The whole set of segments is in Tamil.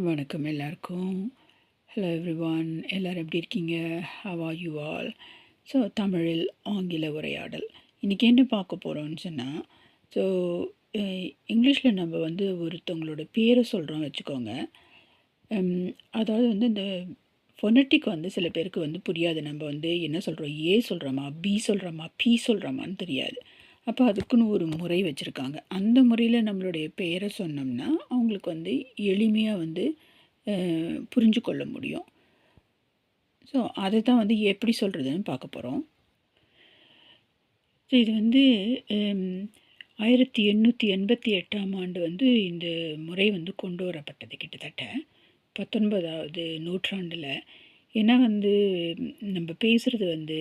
வணக்கம் எல்லாருக்கும். ஹலோ எவ்ரிவான், எல்லோரும் எப்படி இருக்கீங்க? How are you all? So தமிழில் ஆங்கில உரையாடல். இன்றைக்கி என்ன பார்க்க போகிறோம்னு சொன்னால், ஸோ இங்கிலீஷில் நம்ம வந்து ஒருத்தவங்களோட பேரை சொல்கிறோம் வச்சுக்கோங்க. அதாவது வந்து இந்த ஃபொனட்டிக் வந்து சில பேருக்கு வந்து புரியாது. நம்ம வந்து என்ன சொல்கிறோம், ஏ சொல்கிறோமா, பி சொல்கிறோமா, பி சொல்கிறோமான்னு தெரியாது. அப்போ அதுக்குன்னு ஒரு முறை வச்சுருக்காங்க. அந்த முறையில் நம்மளுடைய பெயரை சொன்னோம்னா அவங்களுக்கு வந்து எளிமையாக வந்து புரிஞ்சு கொள்ள முடியும். ஸோ அதை தான் வந்து எப்படி சொல்கிறதுன்னு பார்க்க போகிறோம். ஸோ இது வந்து 1888ஆம் ஆண்டு வந்து இந்த முறை வந்து கொண்டு வரப்பட்டது, கிட்டத்தட்ட 19வது நூற்றாண்டில். ஏன்னா வந்து நம்ம பேசுகிறது வந்து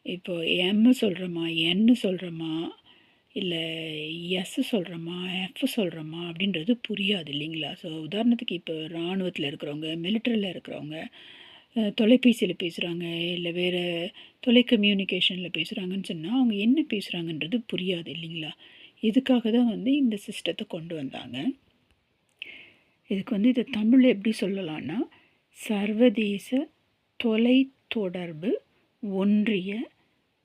இப்போ எம்மு சொல்கிறோமா, என்னு சொல்கிறோமா, இல்லை எஸ் சொல்கிறோமா, எஃப் சொல்கிறோமா அப்படின்றது புரியாது இல்லைங்களா? ஸோ உதாரணத்துக்கு இப்போ இராணுவத்தில் இருக்கிறவங்க, மிலிட்டரியில் இருக்கிறவங்க தொலைபேசியில் பேசுகிறாங்க, இல்லை வேறு கம்யூனிகேஷனில் பேசுகிறாங்கன்னு சொன்னால் அவங்க என்ன பேசுகிறாங்கன்றது புரியாது இல்லைங்களா? இதுக்காக தான் வந்து இந்த சிஸ்டத்தை கொண்டு வந்தாங்க. இதுக்கு வந்து இதை தமிழில் எப்படி சொல்லலான்னா, சர்வதேச தொலைத்தொடர்பு ஒன்றிய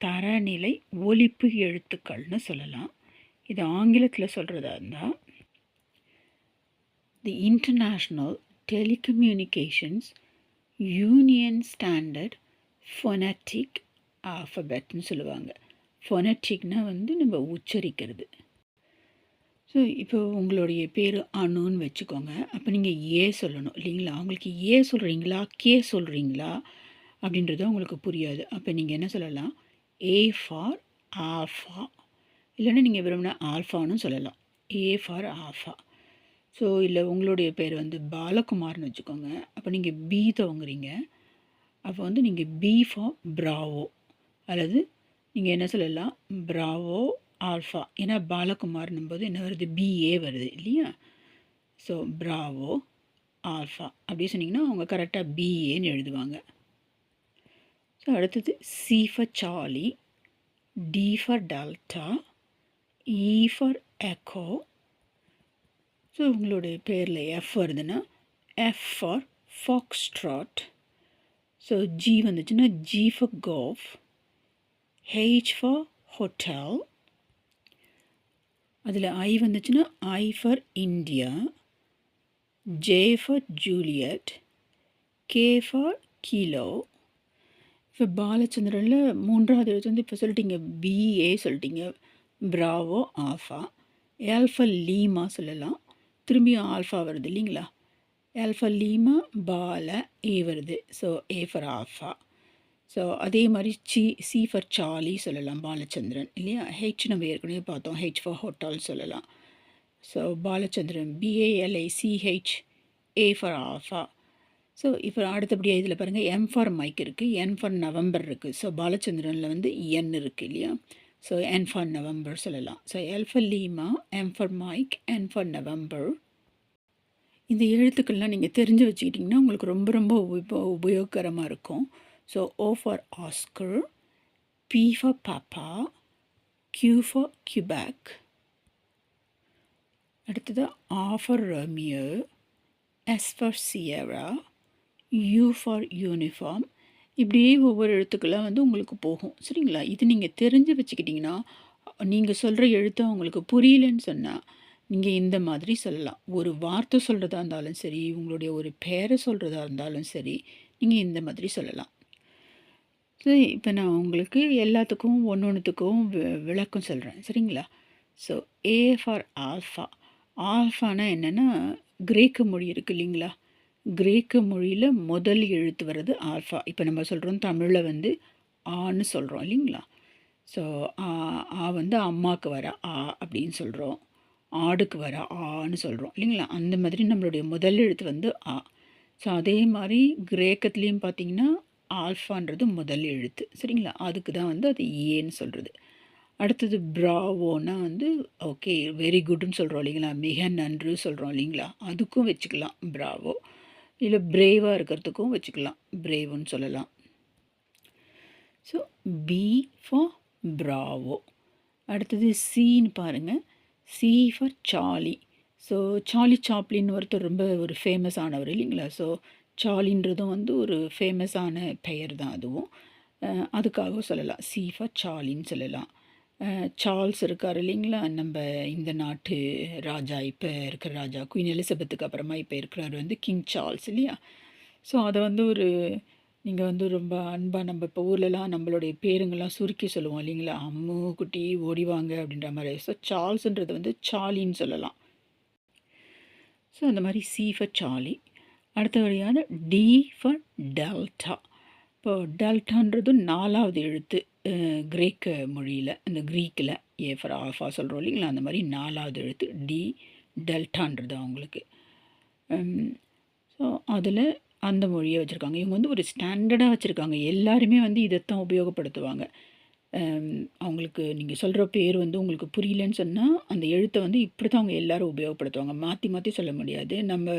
தரநிலை ஒலிப்பு எழுத்துக்கள்னு சொல்லலாம். இது ஆங்கிலத்தில் சொல்கிறதா இருந்தால் the international telecommunications union standard phonetic ஆல்ஃபபெட்னு சொல்லுவாங்க. ஃபொனட்டிக்னால் வந்து நம்ம உச்சரிக்கிறது. ஸோ இப்போ உங்களுடைய பேர் அணுன்னு வச்சுக்கோங்க. அப்போ நீங்கள் ஏ சொல்லணும் இல்லைங்களா? அவங்களுக்கு ஏ சொல்கிறீங்களா, கே சொல்கிறீங்களா அப்படின்றது அவங்களுக்கு புரியாது. அப்போ நீங்கள் என்ன சொல்லலாம், ஏ ஃபார் ஆல்ஃபா, இல்லைன்னா நீங்கள் விரும்பினா ஆல்ஃபான்னு சொல்லலாம். ஏ ஃபார் ஆல்ஃபா. ஸோ இல்லை உங்களுடைய பேர் வந்து பாலகுமார்னு வச்சுக்கோங்க. அப்போ நீங்கள் பி துவங்குறீங்க. அப்போ வந்து நீங்கள் பி ஃபார் ப்ராவோ, அல்லது நீங்கள் என்ன சொல்லலாம், ப்ராவோ ஆல்ஃபா. ஏன்னா பாலகுமார்னும் போது என்ன வருது, பிஏ வருது இல்லையா? ஸோ ப்ராவோ ஆல்ஃபா அப்படி சொன்னிங்கன்னா அவங்க கரெக்டாக பிஏன்னு எழுதுவாங்க. ஸோ அடுத்தது C for Charlie, D for Delta, E for Echo. So உங்களுடைய பேரில் எஃப் வருதுன்னா F for Foxtrot. So G வந்துச்சுன்னா G for Golf, H for Hotel. அதில் ஐ வந்துச்சுன்னா I for India, J for Juliet, K for Kilo. இப்போ பாலச்சந்திரனில் 3வது எழுத்து வந்து இப்போ சொல்லிட்டீங்க, பிஏ சொல்லிட்டீங்க, Bravo Alpha. L for Lima சொல்லலாம், திரும்பியும் ஆல்ஃபா வருது இல்லைங்களா? L for Lima, Bala, A வருது, so A for alpha. So அதே மாதிரி சி ஃபார் சார்லி சொல்லலாம், பாலச்சந்திரன் இல்லையா? ஹெச் நம்ம ஏற்கனவே பார்த்தோம், ஹெச் ஃபார் ஹோட்டல் சொல்லலாம். So Balachandran BALACH, A for alpha. So இப்போ அடுத்தபடியாக இதில் பாருங்கள், எம் ஃபார் மைக் இருக்குது, என் ஃபார் நவம்பர் இருக்குது. ஸோ பாலச்சந்திரனில் வந்து என் இருக்குது இல்லையா? ஸோ என் ஃபார் நவம்பர் சொல்லலாம். So L for Lima, M for Mike, N for November. இந்த எழுத்துக்கள்லாம் நீங்கள் தெரிஞ்சு வச்சுக்கிட்டிங்கன்னா உங்களுக்கு ரொம்ப ரொம்ப உபயோகரமாக இருக்கும். So O for Oscar, P for Papa, Q for Quebec. அடுத்தது R for Romeo, S for Sierra, U for Uniform. இப்படியே ஒவ்வொரு எழுத்துக்களாக வந்து உங்களுக்கு போகும் சரிங்களா? இது நீங்கள் தெரிஞ்சு வச்சுக்கிட்டிங்கன்னா, நீங்கள் சொல்கிற எழுத்து அவங்களுக்கு புரியலன்னு சொன்னால் நீங்கள் இந்த மாதிரி சொல்லலாம். ஒரு வார்த்தை சொல்கிறதா இருந்தாலும் சரி, உங்களுடைய ஒரு பேரை சொல்கிறதா இருந்தாலும் சரி, நீங்கள் இந்த மாதிரி சொல்லலாம். சரி, இப்போ நான் உங்களுக்கு எல்லாத்துக்கும் ஒன்றுத்துக்கும் விளக்கம் சொல்கிறேன் சரிங்களா? So A for Alpha. ஆல்ஃபானா என்னென்னா, கிரேக்க மொழி இருக்குது இல்லைங்களா? கிரேக்க மொழியில் முதல் எழுத்து வர்றது ஆல்ஃபா. இப்போ நம்ம சொல்கிறோம் தமிழில் வந்து ஆன்னு சொல்கிறோம் இல்லைங்களா? ஸோ ஆ வந்து அம்மாவுக்கு வர ஆ அப்படின்னு சொல்கிறோம், ஆடுக்கு வர ஆன்னு சொல்கிறோம் இல்லைங்களா? அந்த மாதிரி நம்மளுடைய முதல் எழுத்து வந்து ஆ. ஸோ அதே மாதிரி கிரேக்கத்துலேயும் பார்த்திங்கன்னா ஆல்ஃபான்றது முதல் எழுத்து சரிங்களா? அதுக்கு தான் வந்து அது ஏன்னு சொல்கிறது. அடுத்தது ப்ராவோனா வந்து ஓகே வெரி குட்னு சொல்கிறோம் இல்லைங்களா? மிக நன்று சொல்கிறோம் இல்லைங்களா? அதுக்கும் வச்சுக்கலாம் ப்ராவோ. இல்லை பிரேவாக இருக்கிறதுக்கும் வச்சுக்கலாம், பிரேவுன்னு சொல்லலாம். So B for bravo. அடுத்தது சின்னு பாருங்கள், C for Charlie. So Charlie Chaplin ஒருத்தர் ரொம்ப ஒரு ஃபேமஸ் ஆனவர் இல்லைங்களா? ஸோ சார்லின்றதும் வந்து ஒரு ஃபேமஸான பெயர் தான் அதுவும். அதுக்காக சொல்லலாம். சி ஃபார் சார்லின்னு சொல்லலாம். சார்ல்ஸ் இருக்கார் இல்லைங்களா? நம்ம இந்த நாட்டு ராஜா, இப்போ இருக்கிற ராஜா குயின் எலிசபெத்துக்கு அப்புறமா இப்போ இருக்கிறவர் வந்து கிங் சார்ல்ஸ் இல்லையா? ஸோ அதை வந்து ஒரு நீங்கள் வந்து ரொம்ப அன்பாக நம்ம இப்போ ஊர்லலாம் நம்மளுடைய பேருங்கள்லாம் சுருக்கி சொல்லுவோம் இல்லைங்களா? அம்மு குட்டி ஓடிவாங்க அப்படின்ற மாதிரி. ஸோ சார்ல்ஸ்ன்றது வந்து சார்லின்னு சொல்லலாம். ஸோ அந்த மாதிரி சி ஃபார் சார்லி. அடுத்தபடியான டி ஃபார் டெல்டா. இப்போ டெல்டான்றது 4வது எழுத்து கிரேக்க மொழியில், அந்த க்ரீக்கில் ஏ ஃபார் ஆல்ஃபா சொல்கிறோம் இல்லைங்களா? அந்த மாதிரி 4வது எழுத்து டி, டெல்டான்றது அவங்களுக்கு. ஸோ அதில் அந்த மொழியை வச்சுருக்காங்க. இவங்க வந்து ஒரு ஸ்டாண்டர்டாக வச்சுருக்காங்க. எல்லாருமே வந்து இதைத்தான் உபயோகப்படுத்துவாங்க. அவங்களுக்கு நீங்கள் சொல்கிற பேர் வந்து உங்களுக்கு புரியலன்னு சொன்னால் அந்த எழுத்தை வந்து இப்படி தான் அவங்க எல்லோரும் உபயோகப்படுத்துவாங்க. மாற்றி மாற்றி சொல்ல முடியாது. நம்ம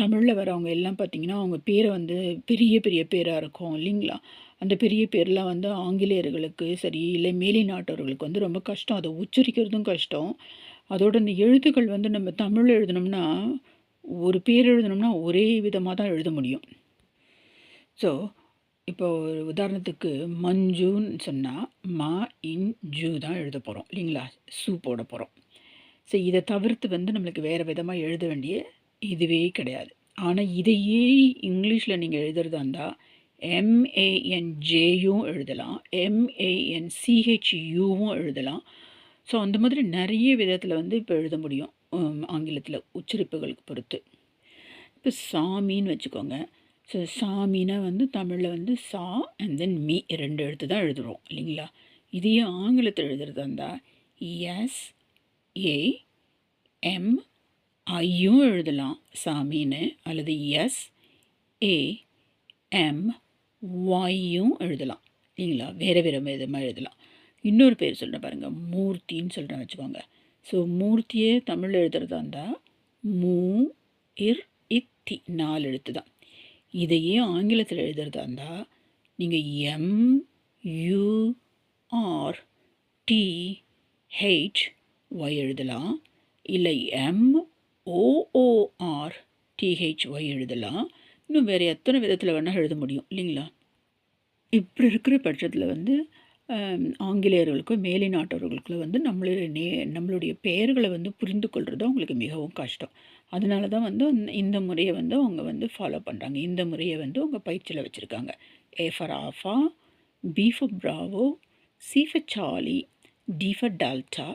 தமிழில் வரவங்க எல்லாம் பார்த்திங்கன்னா அவங்க பேரை வந்து பெரிய பெரிய பேராக இருக்கும் இல்லைங்களா? அந்த பெரிய பேர்லாம் வந்து ஆங்கிலேயர்களுக்கு சரி, இல்லை மேலை நாட்டவர்களுக்கு வந்து ரொம்ப கஷ்டம். அதை உச்சரிக்கிறதும் கஷ்டம். அதோட இந்த எழுத்துக்கள் வந்து நம்ம தமிழில் எழுதணும்னா, ஒரு பேர் எழுதணும்னா ஒரே விதமாக தான் எழுத முடியும். ஸோ இப்போ ஒரு உதாரணத்துக்கு மஞ்சுன்னு சொன்னால் மா, இன், ஜூ தான் எழுத போகிறோம் இல்லைங்களா? சூ போட போகிறோம். ஸோ இதை தவிர்த்து வந்து நம்மளுக்கு வேறு விதமாக எழுத வேண்டிய இதுவே கிடையாது. ஆனால் இதையே இங்கிலீஷில் நீங்கள் எழுதுறதா இருந்தால் எம்ஏஎன்ஜேயும் எழுதலாம், எம்ஏஎன்சிஹெச்யூவும் எழுதலாம். ஸோ அந்த மாதிரி நிறைய விதத்தில் வந்து இப்போ எழுத முடியும் ஆங்கிலத்தில் உச்சரிப்புகளுக்கு பொறுத்து. இப்போ சாமின்னு வச்சுக்கோங்க. ஸோ சாமின்னா வந்து தமிழில் வந்து சா அண்ட் தென் மீ 2 எழுத்து தான் எழுதுகிறோம் இல்லைங்களா? இதையே ஆங்கிலத்தில் எழுதுறதா இருந்தால் எஸ் ஏ எம் ஐயும் எழுதலாம் சாமின்னு, அல்லது எஸ் ஏ எம் ஒய்யும் எழுதலாம் இல்லைங்களா? வேறு வேறு விதமாக எழுதலாம். இன்னொரு பேர் சொல்கிறேன் பாருங்கள், மூர்த்தின்னு சொல்கிறேன் வச்சுக்கோங்க. ஸோ மூர்த்தியே தமிழில் எழுதுறதா இருந்தால் மூ இர் இத்தி 4 எழுத்து தான். இதையே ஆங்கிலத்தில் எழுதுறதா இருந்தால் நீங்கள் M U R T H Y எழுதலாம், இல்லை எம் ஓஓஆர் டிஹெச்ஒய் எழுதலாம். இன்னும் வேறு எத்தனை விதத்தில் வேணால் எழுத முடியும் இல்லைங்களா? இப்படி இருக்கிற பட்சத்தில் வந்து ஆங்கிலேயர்களுக்கோ மேலை நாட்டவர்களுக்கோ வந்து நம்மளுடைய பெயர்களை வந்து புரிந்து கொள்வது அவங்களுக்கு மிகவும் கஷ்டம். அதனால தான் வந்து இந்த முறையை வந்து அவங்க வந்து ஃபாலோ பண்ணுறாங்க. இந்த முறையை வந்து அவங்க பயிற்சியில் வச்சுருக்காங்க. A for Alpha, B for Bravo, C for Charlie, D for Delta,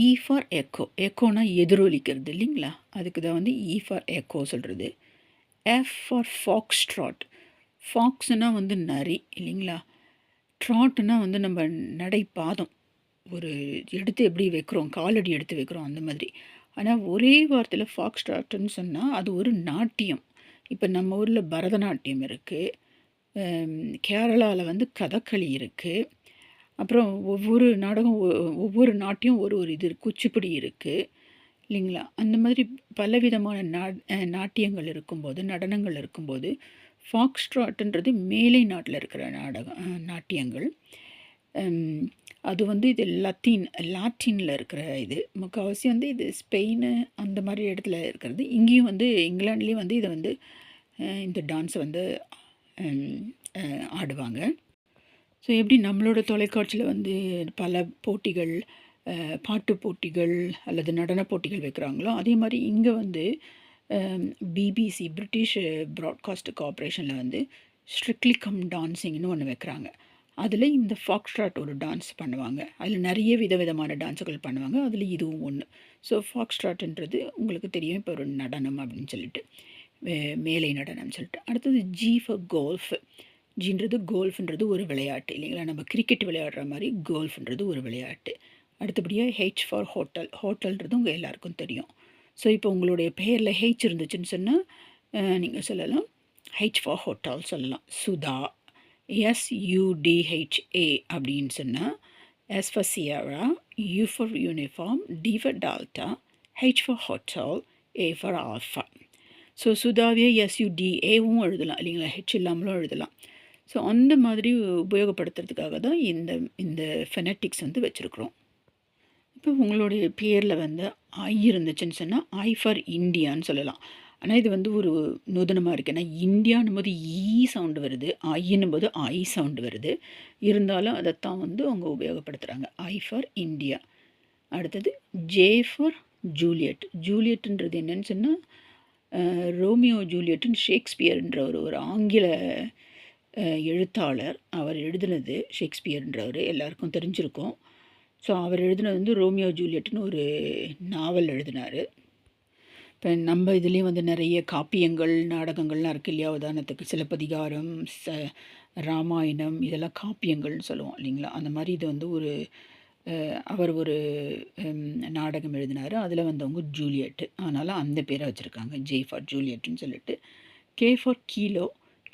E for Echo. எக்கோனா எதிரொலிக்கிறது இல்லைங்களா? அதுக்கு தான் வந்து இ ஃபார் எக்கோ சொல்கிறது. F for Foxtrot. ஃபாக்ஸ்னால் வந்து நரி இல்லைங்களா? ட்ராட்னா வந்து நம்ம நடைபாதம், ஒரு எடுத்து எப்படி வைக்கிறோம், காலடி எடுத்து வைக்கிறோம் அந்த மாதிரி. ஆனால் ஒரே வார்த்தையில் ஃபாக்ஸ் ட்ராட்டுன்னு சொன்னால் அது ஒரு நாட்டியம். இப்போ நம்ம ஊரில் பரதநாட்டியம் இருக்குது, கேரளாவில் வந்து கதகளி இருக்குது, அப்புறம் ஒவ்வொரு நாடகம் ஒவ்வொரு நாட்டியம் ஒரு ஒரு இது குச்சிப்புடி இருக்குது இல்லைங்களா? அந்த மாதிரி பலவிதமான நாட்டியங்கள் இருக்கும்போது, நடனங்கள் இருக்கும்போது, ஃபாக்ஸ்ட்ராட்ன்றது மேலை நாட்டில் இருக்கிற நாட்டியங்கள். அது வந்து இது லாட்டினில் இருக்கிற இது. முக்கால்வாசி வந்து இது ஸ்பெயின் அந்த மாதிரி இடத்துல இருக்கிறது. இங்கேயும் வந்து இங்கிலாண்ட்லேயும் வந்து இதை வந்து இந்த டான்ஸை வந்து ஆடுவாங்க. ஸோ எப்படி நம்மளோட தொலைக்காட்சியில் வந்து பல போட்டிகள், பாட்டு போட்டிகள் அல்லது நடன போட்டிகள் வைக்கிறாங்களோ, அதே மாதிரி இங்கே வந்து பிபிசி பிரிட்டிஷ் ப்ராட்காஸ்ட் கார்ப்பரேஷனில் வந்து ஸ்ட்ரிக்ட்லி கம் டான்ஸிங்னு ஒன்று வைக்கிறாங்க. அதில் இந்த ஃபாக்ஸ்ட்ராட் ஒரு டான்ஸ் பண்ணுவாங்க. அதில் நிறைய விதவிதமான டான்ஸுகள் பண்ணுவாங்க. அதில் இதுவும் ஒன்று. ஸோ ஃபாக்ஸ்ட்ராட்ன்றது உங்களுக்கு தெரியும், இப்போ ஒரு நடனம் அப்படின்னு சொல்லிட்டு, மேலை நடனம் சொல்லிட்டு. அடுத்தது ஜி ஃபார் கோல்ஃப். ஜின்றது கோல்ஃப்ன்றது ஒரு விளையாட்டு இல்லைங்களா? நம்ம கிரிக்கெட் விளையாடுற மாதிரி கோல்ஃப்ன்றது ஒரு விளையாட்டு. அடுத்தபடியாக ஹெச் ஃபார் ஹோட்டல். ஹோட்டல்ன்றது உங்கள் எல்லாருக்கும் தெரியும். ஸோ இப்போ உங்களுடைய பெயரில் ஹெச் இருந்துச்சுன்னு சொன்னால் நீங்கள் சொல்லலாம் ஹெச் ஃபார் ஹோட்டல் சொல்லலாம். சுதா, SUDHA அப்படின்னு சொன்னால் S for Sierra, U for Uniform, D for Delta, H for Hotel, A for Alpha. So சுதாவே SUDAவும் எழுதலாம் இல்லைங்களா? ஹெச் இல்லாமலும் எழுதலாம். ஸோ அந்த மாதிரி உபயோகப்படுத்துறதுக்காக தான் இந்த ஃபெனட்டிக்ஸ் வந்து வச்சுருக்குறோம். இப்போ உங்களுடைய பேரில் வந்து ஐ இருந்துச்சுன்னு சொன்னால் ஐ ஃபார் இந்தியான்னு சொல்லலாம். ஆனால் இது வந்து ஒரு நூதனமாக இருக்குது. ஏன்னா இந்தியான்னும் போது ஈ சவுண்டு வருது, ஐன்னும் போது ஐ சவுண்டு வருது. இருந்தாலும் அதைத்தான் வந்து அவங்க உபயோகப்படுத்துகிறாங்க. I for India. அடுத்தது ஜே ஃபார் ஜூலியட். ஜூலியட்ன்றது என்னன்னு சொன்னால் ரோமியோ ஜூலியட்டுன்னு ஷேக்ஸ்பியர்ன்ற ஒரு ஆங்கில எழுத்தாளர். அவர் எழுதினது ஷேக்ஸ்பியர்ன்றவர் எல்லாருக்கும் தெரிஞ்சிருக்கும். ஸோ அவர் எழுதினது வந்து ரோமியோ ஜூலியட்னு ஒரு நாவல் எழுதினார். இப்போ நம்ம இதுலேயும் வந்து நிறைய காப்பியங்கள் நாடகங்கள்லாம் இருக்குது இல்லையா? உதாரணத்துக்கு சிலப்பதிகாரம், ராமாயணம், இதெல்லாம் காப்பியங்கள்னு சொல்லுவோம் இல்லைங்களா? அந்த மாதிரி இது வந்து ஒரு அவர் ஒரு நாடகம் எழுதினார். அதில் வந்தவங்க ஜூலியட்டு. அதனால் அந்த பேரை வச்சுருக்காங்க, ஜே ஃபார் ஜூலியட்டுன்னு சொல்லிட்டு. K for kilo.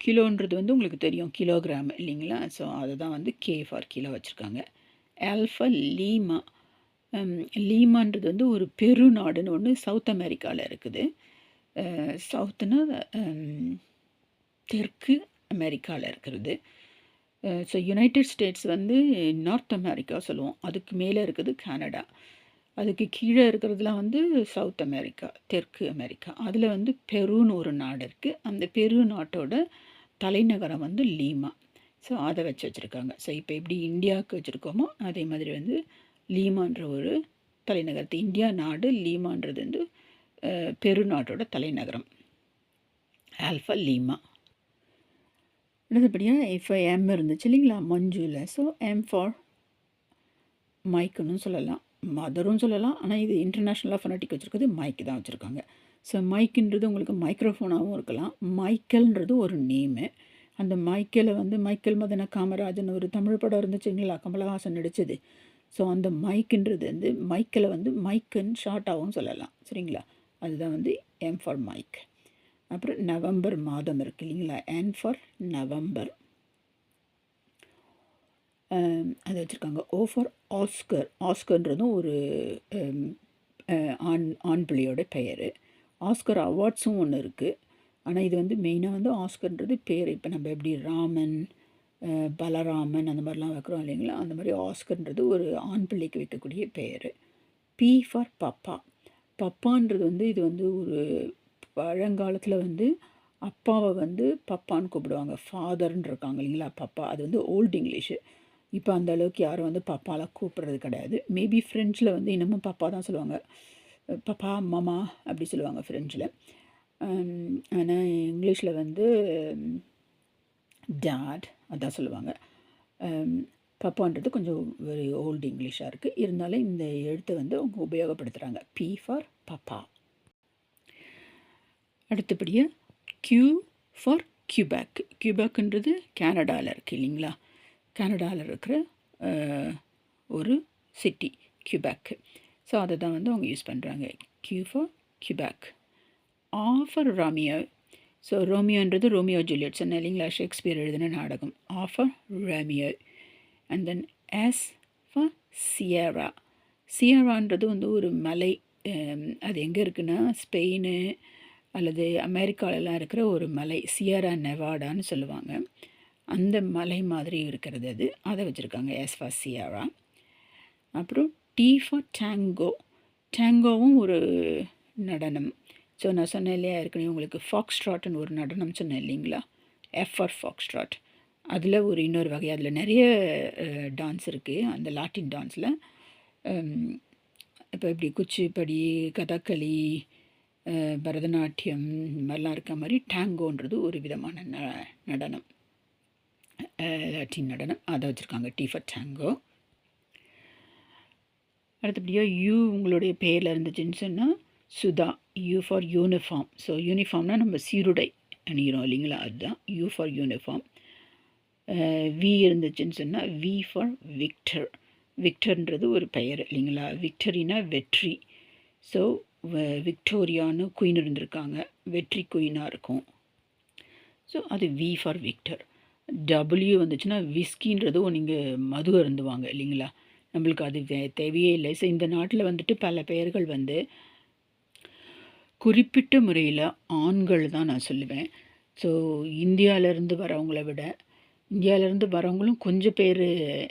கிலோன்றது வந்து உங்களுக்கு தெரியும், கிலோகிராம் இல்லைங்களா? ஸோ அதை தான் வந்து கே ஃபார் கிலோ வச்சுருக்காங்க. L for Lima. லீமான்றது வந்து ஒரு பெருநாடுன்னு ஒன்று சவுத் அமெரிக்காவில் இருக்குது. சவுத்துனா தெற்கு அமெரிக்காவில் இருக்கிறது. ஸோ யுனைடெட் ஸ்டேட்ஸ் வந்து நார்த் அமெரிக்கா சொல்லுவோம். அதுக்கு மேலே இருக்குது கனடா. அதுக்கு கீழே இருக்கிறதுலாம் வந்து சவுத் அமெரிக்கா, தெற்கு அமெரிக்கா. அதில் வந்து பெருன்னு ஒரு நாடு இருக்குது. அந்த பெரு நாட்டோட தலைநகரம் வந்து லீமா. ஸோ அதை வச்சுருக்காங்க. ஸோ இப்போ எப்படி இந்தியாவுக்கு வச்சுருக்கோமோ அதே மாதிரி வந்து லீமான்ற ஒரு தலைநகரத்தை, இந்தியா நாடு, லீமான்றது வந்து பெருநாட்டோட தலைநகரம். Alpha Lima. அடுத்தபடியாக இப்போ எம் இருந்துச்சு இல்லைங்களா மஞ்சுவில். ஸோ எம் ஃபார் மைக்குன்னு சொல்லலாம், மதரும் சொல்லலாம். ஆனால் இது இன்டர்நேஷ்னலாக ஃபொனட்டிக் வச்சுருக்கிறது மைக்கு தான் வச்சுருக்காங்க. ஸோ மைக்குன்றது உங்களுக்கு மைக்ரோஃபோனாகவும் இருக்கலாம். மைக்கேல்ன்றது ஒரு நேமு. அந்த மைக்கேலை வந்து மைக்கேல் மதன காமராஜன் ஒரு தமிழ் படம் இருந்துச்சுங்களா, கமலஹாசன் நடித்தது. ஸோ அந்த மைக்குன்றது வந்து மைக்கேலை வந்து மைக்குன்னு ஷார்ட்டாகவும் சொல்லலாம். சரிங்களா? அதுதான் வந்து எம் ஃபார் மைக். அப்புறம் நவம்பர் மாதம் இருக்குது இல்லைங்களா, என் ஃபார் நவம்பர், அதை வச்சுருக்காங்க. ஓ ஃபார் ஆஸ்கர். ஆஸ்கர்ன்றதும் ஒரு ஆண் பிள்ளையோட பெயர். ஆஸ்கர் அவார்ட்ஸும் ஒன்று இருக்குது. ஆனால் இது வந்து மெயினாக வந்து ஆஸ்கர்ன்றது பேர். இப்போ நம்ம எப்படி ராமன், பலராமன் அந்த மாதிரிலாம் வைக்கிறோம் இல்லைங்களா, அந்த மாதிரி ஆஸ்கர்ன்றது ஒரு ஆண் பிள்ளைக்கு வைக்கக்கூடிய பெயர். B for Papa. பப்பான்றது வந்து இது வந்து ஒரு பழங்காலத்தில் வந்து அப்பாவை வந்து பப்பான்னு கூப்பிடுவாங்க. ஃபாதர்ன்னு இருக்காங்க இல்லைங்களா, பப்பா. அது வந்து ஓல்டு இங்கிலீஷு. இப்போ அந்த அளவுக்கு யாரும் வந்து பப்பாலாம் கூப்பிட்றது கிடையாது. மேபி ஃப்ரெஞ்சில் வந்து இன்னமும் பப்பா தான் சொல்லுவாங்க. பப்பா, மாமா அப்படி சொல்லுவாங்க ஃப்ரெஞ்சில். ஆனால் இங்கிலீஷில் வந்து டேட் அதான் சொல்லுவாங்க. பப்பான்றது கொஞ்சம் வெரி ஓல்டு இங்கிலீஷாக இருக்குது. இருந்தாலும் இந்த எழுத்தை வந்து அவங்க உபயோகப்படுத்துகிறாங்க. B for Papa. அடுத்தபடியாக கியூ ஃபார் கியூபேக். கியூபேக்குன்றது கனடாவில் இருக்குது இல்லைங்களா, கனடாவில் இருக்கிற ஒரு சிட்டி கியூபேக்கு. ஸோ அதை தான் வந்து அவங்க யூஸ் பண்ணுறாங்க. Q for Quebec. R for Romeo. So ரோமியோன்றது ரோமியோ ஜூலியட் சொன்னேன் இல்லைங்களா, ஷேக்ஸ்பியர் எழுதின நாடகம். R for Romeo. And then S for Sierra. சியரான்றது வந்து ஒரு மலை. அது எங்கே இருக்குன்னா ஸ்பெயின் அல்லது அமெரிக்காலெலாம் இருக்கிற ஒரு மலை, சியரா நெவாடான்னு சொல்லுவாங்க. அந்த மலை மாதிரி இருக்கிறது அது, அதை வச்சுருக்காங்க எஸ் ஃபார் சியரா. அப்புறம் டி ஃபார் டேங்கோ. டேங்கோவும் ஒரு நடனம். ஸோ நான் சொன்னேன் இல்லையா ஏற்கனவே உங்களுக்கு, ஃபாக்ஸ்ட்ராட்னு ஒரு நடனம் சொன்னேன் இல்லைங்களா, எஃப் ஃபார் ஃபாக்ஸ்ட்ராட். அதில் ஒரு இன்னொரு வகை, அதில் நிறைய டான்ஸ் இருக்குது அந்த லாட்டின் டான்ஸில். இப்போ இப்படி குச்சிப்படி, கதகளி, பரதநாட்டியம் இந்த மாதிரிலாம் இருக்க மாதிரி டேங்கோன்றது ஒரு விதமான நடனம், லாட்டின் நடனம். அதை வச்சுருக்காங்க டி ஃபார் டேங்கோ. அடுத்தபடியாக யூ உங்களுடைய பேரில் இருந்துச்சுன்னு சொன்னால் Sudha. U for Uniform. So யூனிஃபார்ம்னால் நம்ம சீருடை அணிகிறோம் இல்லைங்களா, அதுதான் யூ ஃபார் யூனிஃபார்ம். வி இருந்துச்சுன்னு சொன்னால் வி ஃபார் விக்டர். விக்டர்ன்றது ஒரு பெயர் இல்லைங்களா, விக்டரினா வெற்றி. ஸோ விக்டோரியான்னு குயின் இருந்திருக்காங்க, வெற்றி குயினாக இருக்கும். ஸோ அது வி ஃபார் விக்டர். டபிள்யூ வந்துச்சுன்னா விஸ்கின்றதும் நீங்கள் மது அருந்துவாங்க இல்லைங்களா, நம்மளுக்கு அது தேவையே இல்லை. ஸோ இந்த நாட்டில் வந்துட்டு பல பெயர்கள் வந்து குறிப்பிட்ட முறையில் ஆண்கள் தான் நான் சொல்லுவேன். ஸோ இந்தியாவிலேருந்து வரவங்கள விட, இந்தியாவிலேருந்து வரவங்களும் கொஞ்சம் பேர்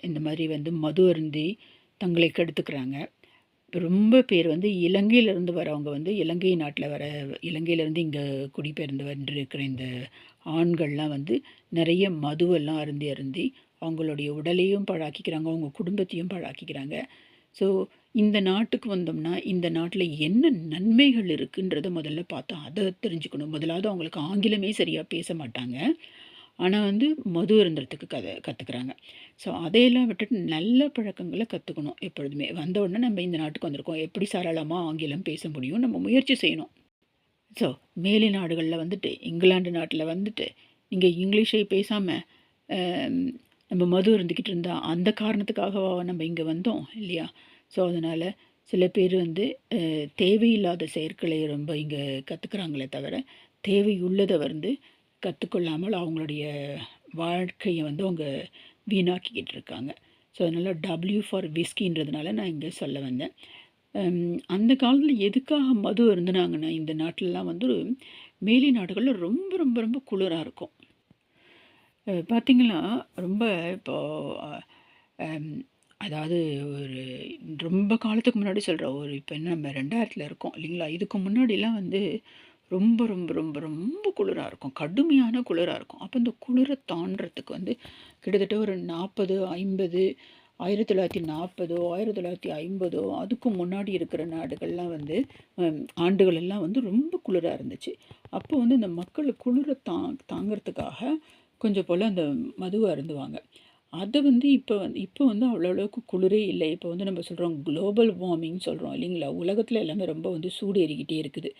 இந்த மாதிரி வந்து மது அருந்தி தங்களை கெடுத்துக்கிறாங்க. ரொம்ப பேர் வந்து இலங்கையிலேருந்து வரவங்க வந்து இலங்கை நாட்டில் இலங்கையிலேருந்து இங்கே குடிபெயர்ந்து வந்துருக்கிற இந்த ஆண்கள்லாம் வந்து நிறைய மதுவெல்லாம் அருந்தி அருந்தி அவங்களுடைய உடலையும் பாழாக்கிக்கிறாங்க, அவங்க குடும்பத்தையும் பாழாக்கிக்கிறாங்க. ஸோ இந்த நாட்டுக்கு வந்தோம்னா இந்த நாட்டில் என்ன நன்மைகள் இருக்குன்றத முதல்ல பார்த்தா அதை தெரிஞ்சுக்கணும். முதலாவது அவங்களுக்கு ஆங்கிலமே சரியாக பேச மாட்டாங்க. ஆனால் வந்து மது அருந்துறதுக்கு கற்றுக்குறாங்க. ஸோ அதையெல்லாம் விட்டுட்டு நல்ல பழக்கங்களை கற்றுக்கணும். எப்பொழுதுமே வந்த உடனே நம்ம இந்த நாட்டுக்கு வந்திருக்கோம், எப்படி சரளமாக ஆங்கிலம் பேச முடியும், நம்ம முயற்சி செய்யணும். ஸோ மேலை நாடுகளில் வந்துட்டு இங்கிலாந்து நாட்டில் வந்துட்டு நீங்கள் இங்கிலீஷை பேசாமல் நம்ம மது இருந்துக்கிட்டு இருந்தால் அந்த காரணத்துக்காகவா நம்ம இங்கே வந்தோம் இல்லையா? ஸோ அதனால் சில பேர் வந்து தேவையில்லாத செயற்களை ரொம்ப இங்கே கற்றுக்குறாங்களே தவிர தேவையுள்ளதை வந்து கற்றுக்கொள்ளாமல் அவங்களுடைய வாழ்க்கையை வந்து அவங்க வீணாக்கிக்கிட்டு இருக்காங்க. ஸோ அதனால் டபிள்யூ ஃபார் விஸ்கின்றதுனால நான் இங்கே சொல்ல வந்தேன். அந்த காலத்தில் எதுக்காக மது அருந்துனாங்கன்னா இந்த நாட்டிலலாம் வந்து மேலை நாடுகளில் ரொம்ப ரொம்ப ரொம்ப குளிராக இருக்கும். பார்த்திங்கன்னா ரொம்ப இப்போது அதாவது ஒரு ரொம்ப காலத்துக்கு முன்னாடி சொல்கிறேன், ஒரு இப்போ என்ன நம்ம 2000 இருக்கோம் இல்லைங்களா? இதுக்கு முன்னாடிலாம் வந்து ரொம்ப ரொம்ப ரொம்ப ரொம்ப குளிராக இருக்கும், கடுமையான குளிராக இருக்கும். அப்போ இந்த குளிரை தாண்டுறதுக்கு வந்து கிட்டத்தட்ட ஒரு 40, 50, 1940, 1950 அதுக்கு முன்னாடி இருக்கிற நாடுகள்லாம் வந்து ஆண்டுகள் எல்லாம் வந்து ரொம்ப குளிராக இருந்துச்சு. அப்போ வந்து இந்த மக்கள் குளிரை தாங்கிறதுக்காக கொஞ்சம் போல் அந்த மதுவை அருந்துவாங்க. அதை வந்து இப்போ வந்து அவ்வளோ அளவுக்கு குளிரே இல்லை. இப்போ வந்து நம்ம சொல்கிறோம் குளோபல் வார்மிங் சொல்கிறோம் இல்லைங்களா? உலகத்தில் எல்லாமே ரொம்ப வந்து சூடு ஏறிக்கிட்டே இருக்குது.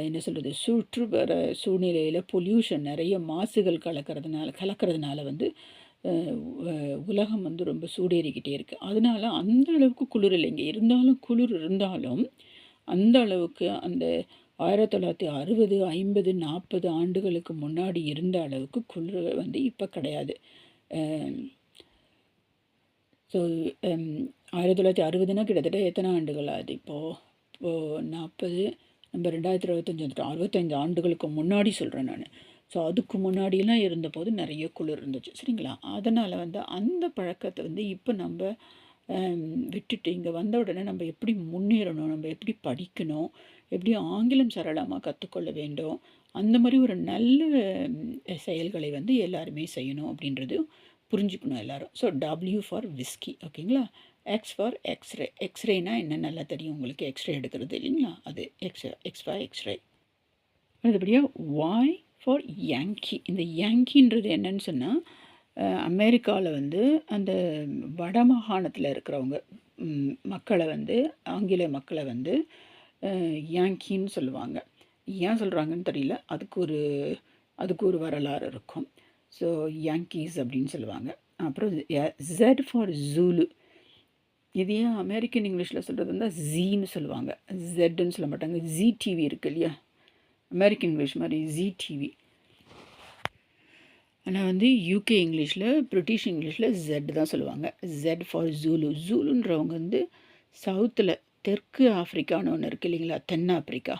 என்ன சொல்கிறது, சுற்று வர சூழ்நிலையில் பொல்யூஷன் நிறைய மாசுகள் கலக்கிறதுனால வந்து உலகம் வந்து ரொம்ப சூடேறிக்கிட்டே இருக்குது. அதனால அந்த அளவுக்கு குளிர் இல்லைங்க. இருந்தாலும் குளிர் இருந்தாலும் அந்த அளவுக்கு அந்த 1960, 50, 40 ஆண்டுகளுக்கு முன்னாடி இருந்த அளவுக்கு குளிர் வந்து இப்போ கிடையாது. ஸோ 1960னா கிட்டத்தட்ட எத்தனை ஆண்டுகள் ஆகுது? இப்போது 40, நம்ம 2025 வந்துட்டோம். 65 ஆண்டுகளுக்கு முன்னாடி சொல்கிறேன் நான். ஸோ அதுக்கு முன்னாடியெல்லாம் இருந்தபோது நிறைய குளிர் இருந்துச்சு சரிங்களா? அதனால் வந்து அந்த பழக்கத்தை வந்து இப்போ நம்ம விட்டுட்டு இங்கே வந்த உடனே நம்ம எப்படி முன்னேறணும், நம்ம எப்படி படிக்கணும், எப்படி ஆங்கிலம் சரளமாக கற்றுக்கொள்ள வேண்டும், அந்த மாதிரி ஒரு நல்ல செயல்களை வந்து எல்லாருமே செய்யணும் அப்படின்றது புரிஞ்சுக்கணும் எல்லோரும். ஸோ டபிள்யூ ஃபார் விஸ்கி ஓகேங்களா? X for X ray. எக்ஸ்ரேனா என்ன நல்லா தெரியும் உங்களுக்கு, எக்ஸ்ரே எடுக்கிறது இல்லைங்களா? அது எக்ஸ் ஃபார் எக்ஸ்ரே. அதுபடியாக ஒய் ஃபார் யாங்கி. இந்த யாங்கின்றது என்னன்னு சொன்னால் அமெரிக்காவில் வந்து அந்த வட மாகாணத்தில் இருக்கிறவங்க மக்களை வந்து ஆங்கில மக்களை வந்து யாங்கின்னு சொல்லுவாங்க. ஏன் சொல்கிறாங்கன்னு தெரியல, அதுக்கு ஒரு வரலாறு இருக்கும். ஸோ யாங்கீஸ் அப்படின்னு சொல்லுவாங்க. அப்புறம் ஜெட் ஃபார் ஜூலு. இது ஏன் அமெரிக்கன் இங்கிலீஷில் சொல்கிறது வந்து ஜீன்னு சொல்லுவாங்க, ஜெட்டுன்னு சொல்ல மாட்டாங்க. ஜி டிவி இருக்குது இல்லையா, அமெரிக்கன் இங்கிலீஷ் மாதிரி ஜி டிவி. ஆனால் வந்து யூகே இங்கிலீஷில், பிரிட்டிஷ் இங்கிலீஷில் ஜெட் தான் சொல்லுவாங்க. Jet for Zulu. ஜூலுன்றவங்க வந்து சவுத்தில் தெற்கு ஆஃப்ரிக்கான்னு ஒன்று இருக்குது இல்லைங்களா, தென்னாப்பிரிக்கா.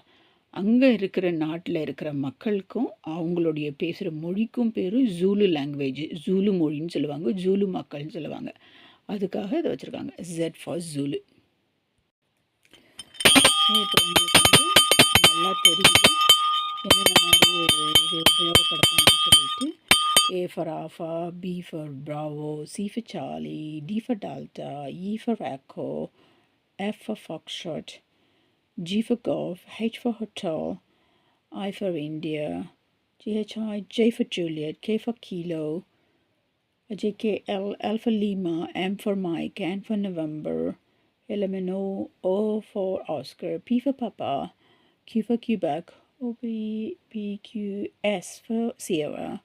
அங்கே இருக்கிற நாட்டில் இருக்கிற மக்களுக்கும் அவங்களுடைய பேசுகிற மொழிக்கும் பேர் ஜூலு லாங்குவேஜ், ஜூலு மொழின்னு சொல்லுவாங்க, ஜூலு மக்கள்னு சொல்லுவாங்க. அதுக்காக இதை வச்சுருக்காங்க, ஜெட் ஃபார் ஜூலு. இப்போ உங்களுக்கு வந்து நல்லா தெரியுது என்னென்ன மாதிரி இது உபயோகப்படுத்தணும்னு சொல்லிட்டு. A for Alpha, B for Bravo, C for Charlie, D for Delta, E for Echo, F for Foxtrot, G for Golf, H for Hotel, I for India, J for Juliet, K for Kilo, JKL, L for Lima, M for Mike, N for November, LMNO, O for Oscar, P for Papa, Q for Quebec, OPPQS for Sierra,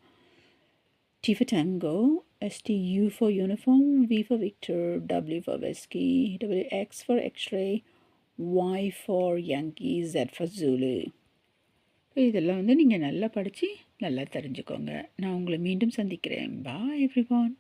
T for Tango, STU for Uniform, V for Victor, W for Whiskey, WX for X-ray, Y for Yankee, Z for Zulu. இதெல்லாம் வந்து நீங்கள் நல்லா படித்து நல்லா தெரிஞ்சுக்கோங்க. நான் உங்களை மீண்டும் சந்திக்கிறேன். பாய் எவ்ரிவான்.